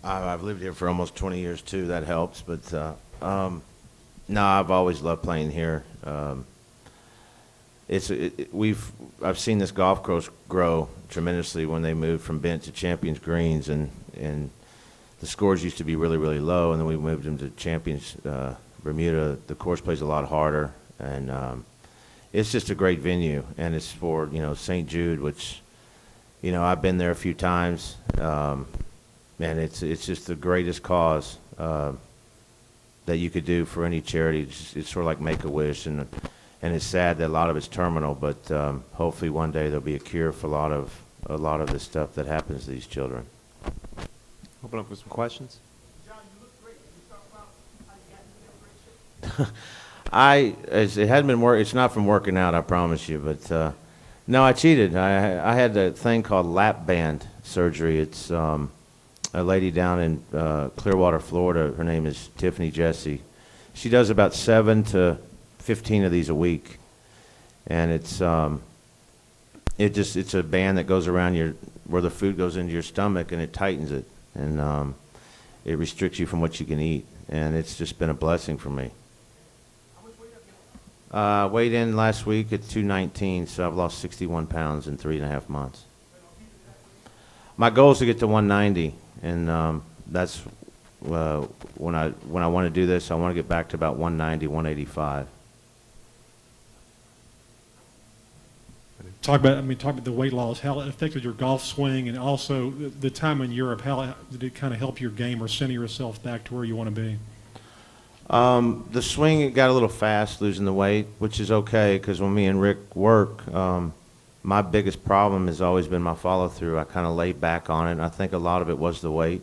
I've lived here for almost 20 years too. That helps, but no, I've always loved playing here. I've seen this golf course grow tremendously when they moved from Bent to Champions Greens, and the scores used to be really, really low, and then we moved them to Champions Bermuda. The course plays a lot harder, and it's just a great venue, and it's for St. Jude, which I've been there a few times, and it's just the greatest cause that you could do for any charity. It's sort of like Make-A-Wish, and it's sad that a lot of it's terminal, but hopefully one day there'll be a cure for a lot of the stuff that happens to these children. Open up with some questions. John, you look great. Can you talk about how you got into that great shape? It hadn't been It's not from working out, I promise you. But no, I cheated. I had a thing called lap band surgery. It's a lady down in Clearwater, Florida. Her name is Tiffany Jesse. She does about 7 to 15 of these a week, and it's a band that goes around where the food goes into your stomach, and it tightens it, and it restricts you from what you can eat, and it's just been a blessing for me. How much weight have you lost? Weighed in last week at 219, so I've lost 61 pounds in 3.5 months. My goal is to get to 190, and that's when I want to do this. I want to get back to about 190, 185. Talk about the weight loss, how it affected your golf swing, and also the time in Europe. How did it kind of help your game or center yourself back to where you want to be? The swing, it got a little fast losing the weight, which is okay, because when me and Rick work, my biggest problem has always been my follow-through. I kind of laid back on it, and I think a lot of it was the weight.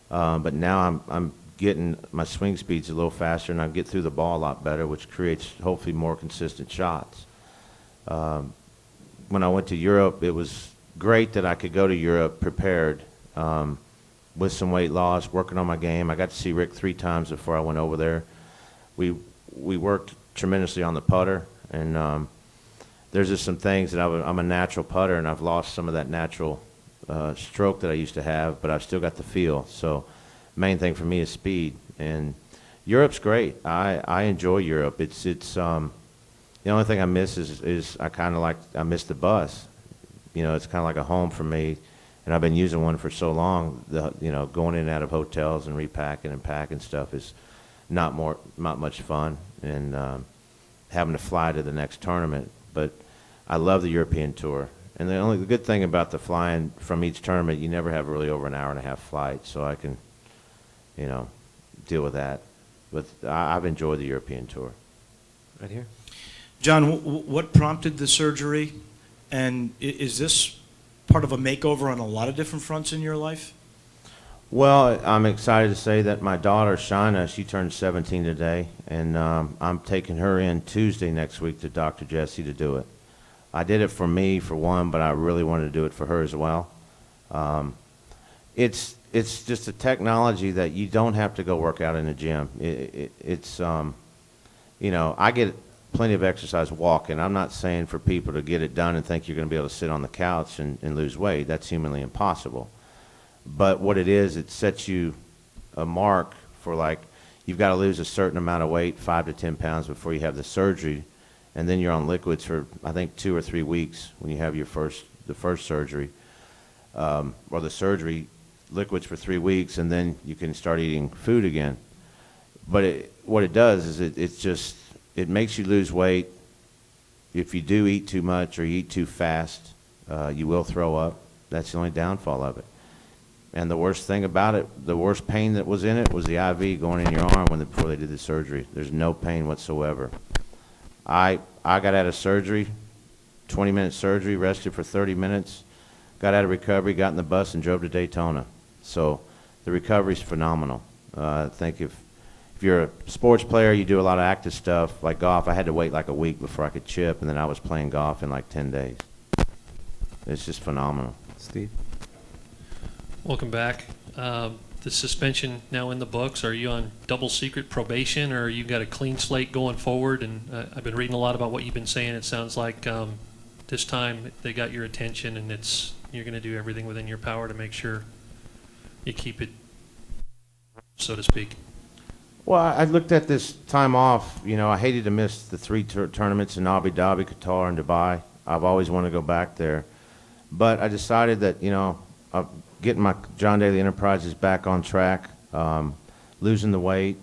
But now I'm getting my swing speeds a little faster, and I get through the ball a lot better, which creates hopefully more consistent shots. When I went to Europe, it was great that I could go to Europe prepared with some weight loss, working on my game. I got to see Rick 3 times before I went over there. We worked tremendously on the putter, and there's just some things that I'm a natural putter, and I've lost some of that natural stroke that I used to have, but I've still got the feel. So main thing for me is speed, and Europe's great. I enjoy Europe. It's the only thing I miss is I miss the bus. It's kind of like a home for me, and I've been using one for so long. Going in and out of hotels and repacking and packing stuff is not much fun, and having to fly to the next tournament. But I love the European Tour, and the good thing about the flying from each tournament, you never have really over an hour and a half flight, so I can, deal with that. But I've enjoyed the European Tour. Right here. John, what prompted the surgery, and is this part of a makeover on a lot of different fronts in your life? Well, I'm excited to say that my daughter, Shauna, she turned 17 today, and I'm taking her in Tuesday next week to Dr. Jesse to do it. I did it for me, for one, but I really wanted to do it for her as well. It's just a technology that you don't have to go work out in the gym. I get plenty of exercise walking. I'm not saying for people to get it done and think you're going to be able to sit on the couch and lose weight. That's humanly impossible. But what it is, it sets you a mark for, like, you've got to lose a certain amount of weight, 5 to 10 pounds, before you have the surgery, and then you're on liquids for, I think, 2 or 3 weeks when you have the first surgery, or the surgery, liquids for 3 weeks, and then you can start eating food again. But what it does is it makes you lose weight. If you do eat too much or you eat too fast, you will throw up. That's the only downfall of it. And the worst thing about it, the worst pain that was in it, was the IV going in your arm before they did the surgery. There's no pain whatsoever. I got out of surgery, 20-minute surgery, rested for 30 minutes, got out of recovery, got in the bus, and drove to Daytona. So the recovery's phenomenal. I think if you're a sports player, you do a lot of active stuff, like golf. I had to wait like a week before I could chip, and then I was playing golf in like 10 days. It's just phenomenal. Steve. Welcome back. The suspension now in the books. Are you on double secret probation, or you got a clean slate going forward? And I've been reading a lot about what you've been saying. It sounds like this time they got your attention, and you're going to do everything within your power to make sure you keep it so to speak? Well, I looked at this time off. You know, I hated to miss the three tournaments in Abu Dhabi, Qatar, and Dubai. I've always wanted to go back there. But I decided that, you know, getting my John Daly Enterprises back on track, losing the weight,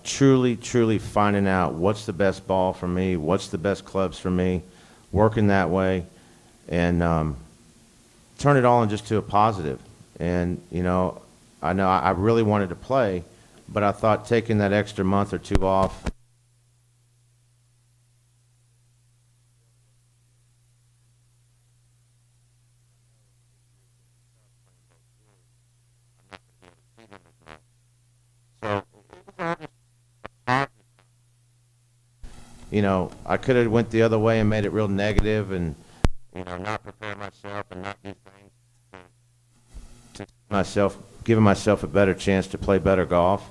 truly finding out what's the best ball for me, what's the best clubs for me, working that way, and turn it all in just to a positive. And, you know I really wanted to play, but I thought taking that extra month or two off. You know, I could have went the other way and made it real negative and, you know, not prepare myself and not do things to giving myself a better chance to play better golf.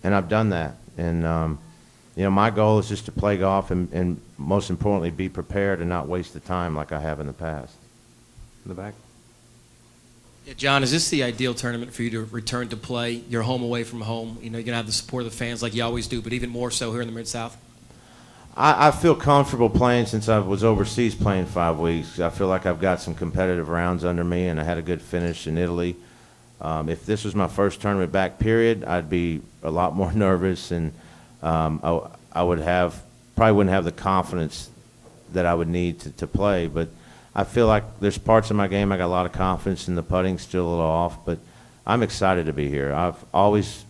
And I've done that. And, you know, my goal is just to play golf and most importantly, be prepared and not waste the time like I have in the past. In the back. Yeah, John, is this the ideal tournament for you to return to play? You're home away from home. You know, you're going to have the support of the fans like you always do, but even more so here in the Mid-South? I feel comfortable playing since I was overseas playing 5 weeks. I feel like I've got some competitive rounds under me, and I had a good finish in Italy. If this was my first tournament back period, I'd be a lot more nervous, and I would probably wouldn't have the confidence that I would need to play. But I feel like there's parts of my game I got a lot of confidence in. The putting's still a little off, but I'm excited to be here. I've always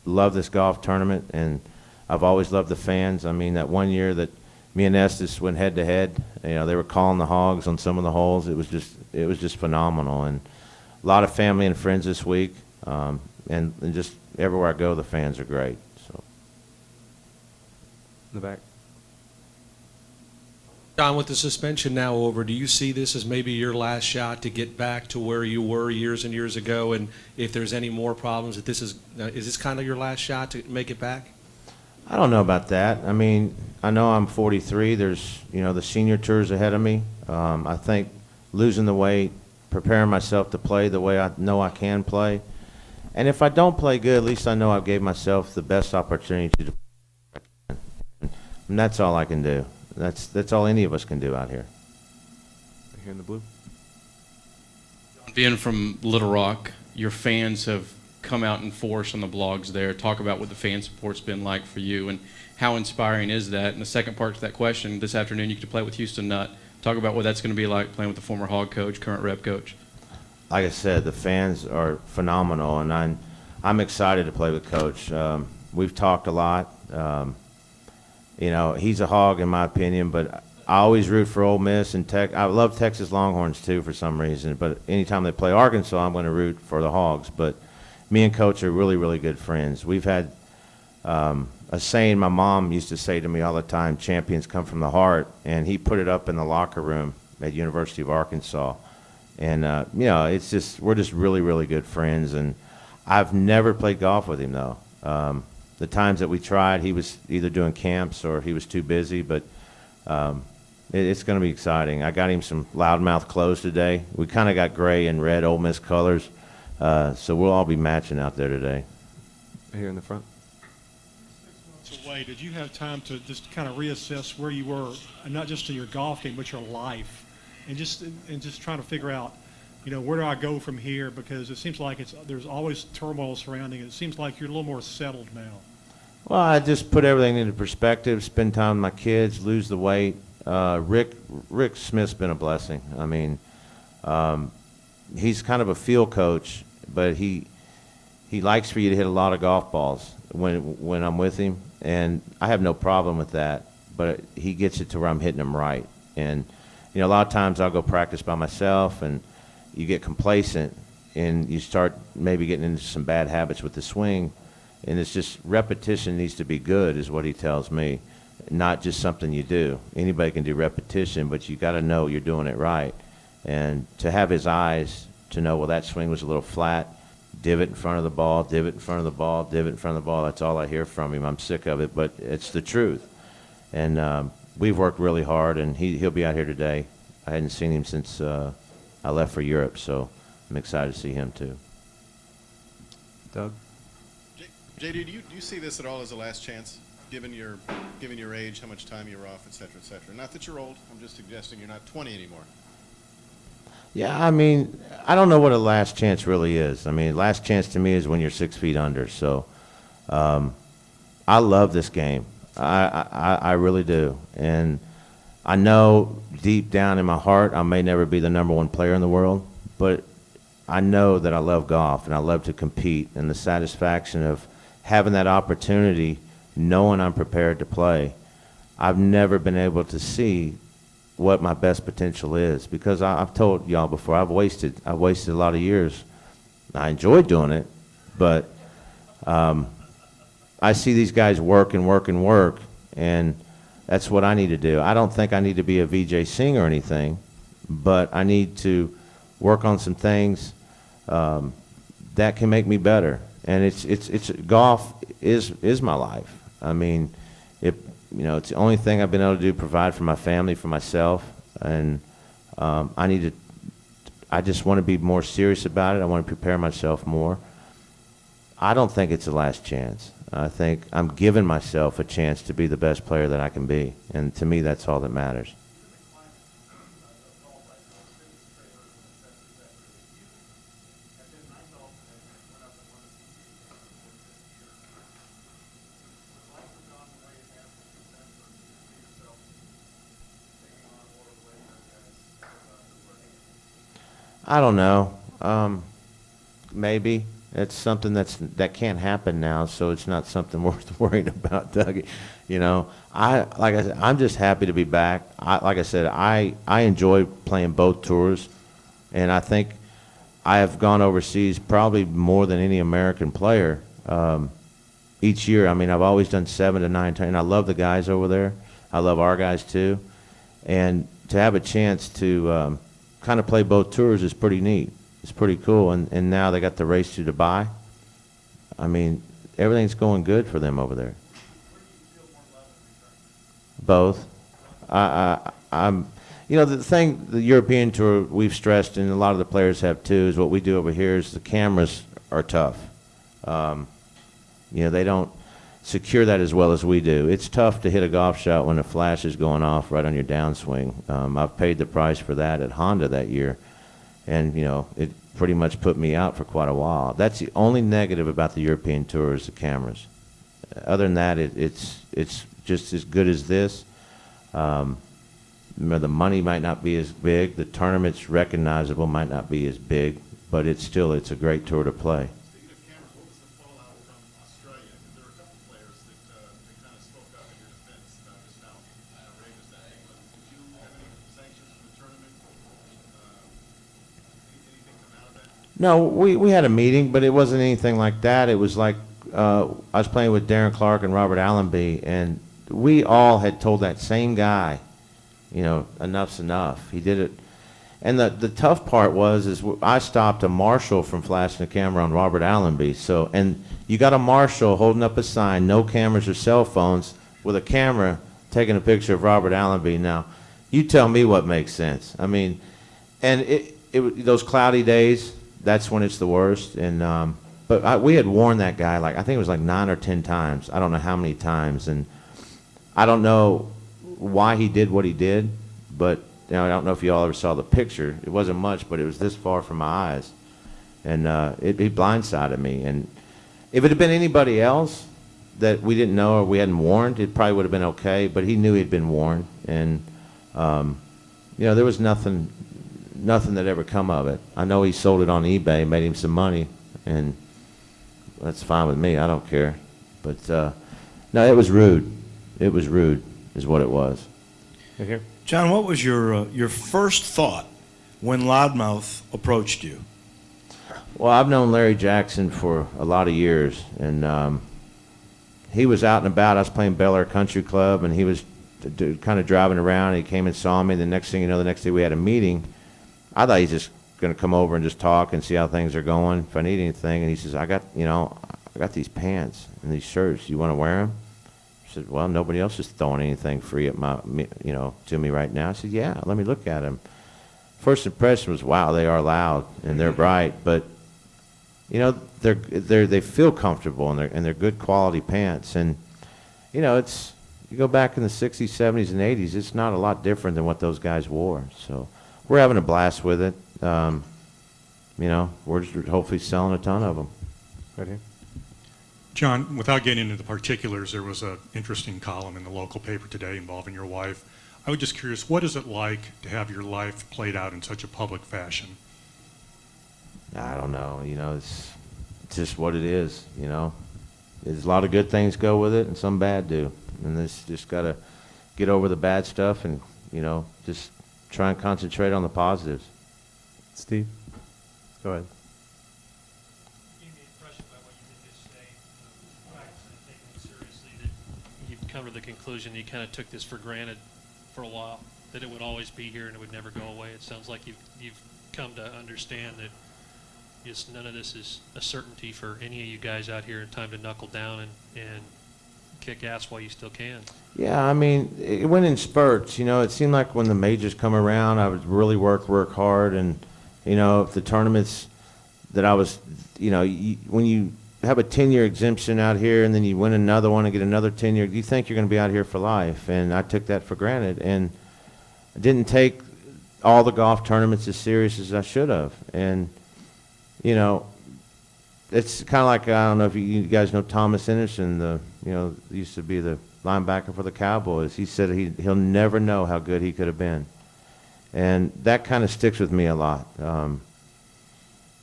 loved this golf tournament, and I've always loved the fans. I mean, that one year that me and Estes went head to head, you know, they were calling the hogs on some of the holes. It was just phenomenal, and a lot of family and friends this week, and just everywhere I go, the fans are great. So, In the back. John, with the suspension now over, do you see this as maybe your last shot to get back to where you were years and years ago? And if there's any more problems, that is this kind of your last shot to make it back? I don't know about that. I mean, I know I'm 43. There's, you know, the senior tour's ahead of me. I think losing the weight, preparing myself to play the way I know I can play. And if I don't play good, at least I know I gave myself the best opportunity to play. And that's all I can do. That's all any of us can do out here. Right here in the blue. Being from Little Rock, your fans have come out in force on the blogs there. Talk about what the fan support's been like for you and how inspiring is that? And the second part to that question, this afternoon you get to play with Houston Nutt. Talk about what that's going to be like playing with the former Hog coach, current Rep coach. Like I said, the fans are phenomenal, and I'm excited to play with Coach. We've talked a lot. You know, he's a Hog in my opinion, but I always root for Ole Miss and I love Texas Longhorns too for some reason. But anytime they play Arkansas, I'm going to root for the Hogs. But me and Coach are really good friends. We've had a saying my mom used to say to me all the time, champions come from the heart, and he put it up in the locker room at University of Arkansas. And, you know, we're just really good friends. And I've never played golf with him, though. The times that we tried, he was either doing camps or he was too busy. But it's going to be exciting. I got him some Loudmouth clothes today. We kind of got gray and red Ole Miss colors. So we'll all be matching out there today. Right here in the front. Away, did you have time to just kind of reassess where you were, and not just in your golf game, but your life, and just trying to figure out, you know, where do I go from here? Because it seems like there's always turmoil surrounding it. It seems like you're a little more settled now. Well, I just put everything into perspective, spend time with my kids, lose the weight. Rick Smith's been a blessing. I mean, he's kind of a field coach, but he likes for you to hit a lot of golf balls when I'm with him, and I have no problem with that. But he gets it to where I'm hitting them right. And you know, a lot of times I'll go practice by myself, and you get complacent, and you start maybe getting into some bad habits with the swing. And it's just repetition needs to be good, is what he tells me, not just something you do. Anybody can do repetition, but you got to know you're doing it right. And to have his eyes to know, well, that swing was a little flat, divot in front of the ball, divot in front of the ball, divot in front of the ball. That's all I hear from him. I'm sick of it, but it's the truth. And we've worked really hard, and he'll be out here today. I hadn't seen him since I left for Europe, so I'm excited to see him too. Doug. JD, do you see this at all as a last chance, given your age, how much time you're off, et cetera, et cetera? Not that you're old. I'm just suggesting you're not 20 anymore. Yeah, I mean, I don't know what a last chance really is. I mean, last chance to me is when you're 6 feet under. So, I love this game. I really do. And I know deep down in my heart I may never be the #1 player in the world, but I know that I love golf and I love to compete, and the satisfaction of having that opportunity, knowing I'm prepared to play. I've never been able to see what my best potential is, because I've told y'all before, I've wasted a lot of years. I enjoy doing it, but I see these guys work and work and work, and that's what I need to do. I don't think I need to be a VJ Singh or anything, but I need to work on some things that can make me better. And it's golf is my life. I mean, it's the only thing I've been able to do, provide for my family, for myself, and I just want to be more serious about it. I want to prepare myself more. I don't think it's the last chance. I think I'm giving myself a chance to be the best player that I can be, and to me, that's all that matters. I don't know. Maybe. It's something that can't happen now, so it's not something worth worrying about, Dougie. You know, like I said, I'm just happy to be back. Like I said, I enjoy playing both tours, and I think I have gone overseas probably more than any American player each year. I mean, I've always done 7 to 9 times, and I love the guys over there. I love our guys too, and to have a chance to kind of play both tours is pretty neat. It's pretty cool, and now they got the race to Dubai. I mean, everything's going good for them over there. Both. I'm, the European Tour we've stressed, and a lot of the players have too, is what we do over here is the cameras are tough. They don't secure that as well as we do. It's tough to hit a golf shot when a flash is going off right on your downswing. I've paid the price for that at Honda that year. And, it pretty much put me out for quite a while. That's the only negative about the European Tour is the cameras. Other than that, it's just as good as this. The money might not be as big. The tournament's recognizable, might not be as big, but it's a great tour to play. Speaking of cameras, what was the fallout from Australia? Because there were a couple players that kind of spoke up in your defense about just how outrageous that thing was. Did you have any sanctions from the tournament? Anything come out of that? No, we had a meeting, but it wasn't anything like that. It was like I was playing with Darren Clark and Robert Allenby, and we all had told that same guy, enough's enough. He did it. And the tough part is I stopped a marshal from flashing the camera on Robert Allenby. So, and you got a marshal holding up a sign, no cameras or cell phones, with a camera taking a picture of Robert Allenby. Now, you tell me what makes sense. I mean, and those cloudy days, that's when it's the worst. And but we had warned that guy, I think it was 9 or 10 times. I don't know how many times, and I don't know why he did what he did, but I don't know if you all ever saw the picture. It wasn't much, but it was this far from my eyes, and it blindsided me. And if it had been anybody else that we didn't know or we hadn't warned, it probably would have been okay. But he knew he'd been warned, and there was nothing that ever come of it. I know he sold it on eBay, made him some money, and that's fine with me. I don't care. But no, it was rude. It was rude, is what it was. Right here. John, what was your first thought when Loudmouth approached you? Well, I've known Larry Jackson for a lot of years, and he was out and about. I was playing Bel Air Country Club, and he was kind of driving around. He came and saw me. The next thing you know, the next day we had a meeting. I thought he's just going to come over and just talk and see how things are going, if I need anything. And he says, I got these pants and these shirts. You want to wear them? I said, well, nobody else is throwing anything free at to me right now. I said, yeah, let me look at them. First impression was, wow, they are loud and they're bright, but you know, they feel comfortable and they're good quality pants. And, you know, you go back in the 60s, 70s, and 80s, it's not a lot different than what those guys wore. So we're having a blast with it. You know, we're just hopefully selling a ton of them. Right here. John, without getting into the particulars, there was an interesting column in the local paper today involving your wife. I was just curious, what is it like to have your life played out in such a public fashion? I don't know. You know, it's just what it is, you know. There's a lot of good things go with it and some bad do. And this just got to get over the bad stuff and, you know, just try and concentrate on the positives. Steve, go ahead. Gave me the impression by what you did just say, practicing and taking it seriously, that you've come to the conclusion that you kind of took this for granted for a while, that it would always be here and it would never go away. It sounds like you've come to understand that just none of this is a certainty for any of you guys out here in time to knuckle down and kick ass while you still can. Yeah, I mean, it went in spurts. You know, it seemed like when the majors come around, I would really work hard. And, you know, if the tournaments that I was, you know, when you have a 10-year exemption out here and then you win another one and get another 10-year, you think you're going to be out here for life. And I took that for granted. And I didn't take all the golf tournaments as serious as I should have. And, you know, it's kind of like, I don't know if you guys know Thomas Anderson, used to be the linebacker for the Cowboys. He said he'll never know how good he could have been. And that kind of sticks with me a lot.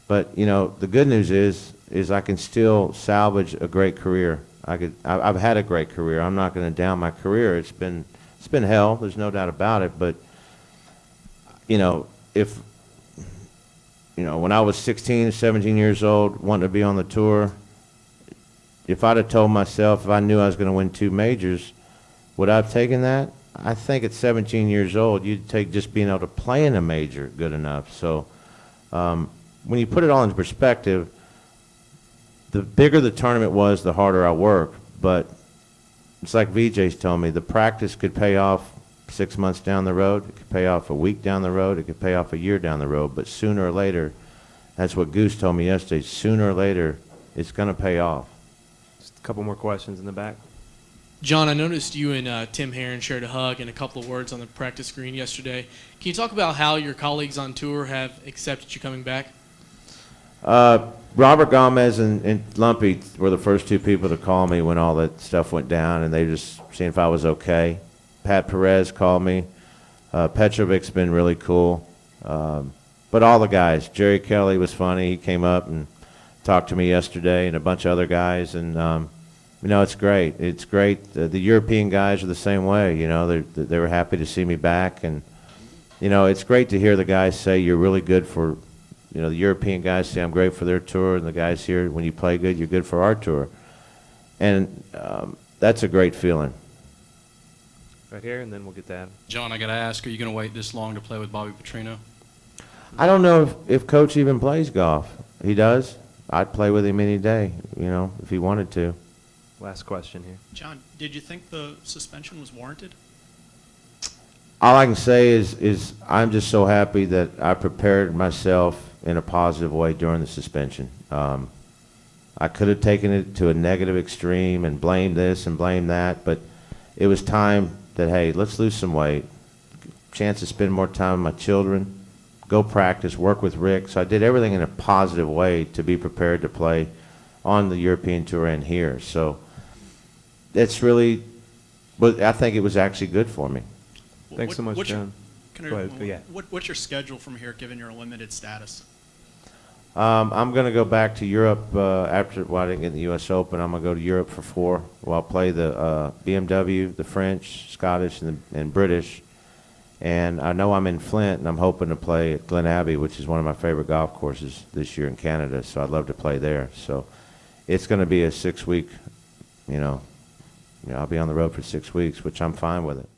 But, you know, the good news is I can still salvage a great career. I've had a great career. I'm not going to down my career. It's been hell. There's no doubt about it. But, you know, when I was 16, 17 years old, wanting to be on the tour, if I'd have told myself, if I knew I was going to win 2 majors, would I have taken that? I think at 17 years old, you'd take just being able to play in a major good enough. So when you put it all into perspective, the bigger the tournament was, the harder I worked. But it's like VJ's told me, the practice could pay off 6 months down the road. It could pay off a week down the road. It could pay off a year down the road. But sooner or later, that's what Goose told me yesterday, sooner or later, it's going to pay off. Just a couple more questions in the back. John, I noticed you and Tim Herron shared a hug and a couple of words on the practice green yesterday. Can you talk about how your colleagues on tour have accepted you coming back? Robert Gomez and Lumpy were the first 2 people to call me when all that stuff went down, and they just seeing if I was okay. Pat Perez called me. Petrovic's been really cool. But all the guys, Jerry Kelly was funny. He came up and talked to me yesterday, and a bunch of other guys. And, you know, it's great. It's great. The European guys are the same way. You know, they were happy to see me back. And, you know, it's great to hear the guys say you're really good for, you know, the European guys say I'm great for their tour, and the guys here, when you play good, you're good for our tour. And that's a great feeling. Right here, and then we'll get that. John, I got to ask, are you going to wait this long to play with Bobby Petrino? I don't know if Coach even plays golf. He does. I'd play with him any day, you know, if he wanted to. Last question here. John, did you think the suspension was warranted? All I can say is I'm just so happy that I prepared myself in a positive way during the suspension. I could have taken it to a negative extreme and blamed this and blamed that, but it was time that, hey, let's lose some weight, chance to spend more time with my children, go practice, work with Rick. So I did everything in a positive way to be prepared to play on the European Tour and here. So it's really, but I think it was actually good for me. Thanks so much, John. Go ahead. Yeah. What's your schedule from here, given your limited status? I'm going to go back to Europe after, well, I didn't get the U.S. Open. I'm going to go to Europe for 4. Well, I'll play the BMW, the French, Scottish, and British. And I know I'm in Flint, and I'm hoping to play at Glen Abbey, which is one of my favorite golf courses this year in Canada. So I'd love to play there. So it's going to be a 6-week, you know, I'll be on the road for 6 weeks, which I'm fine with it.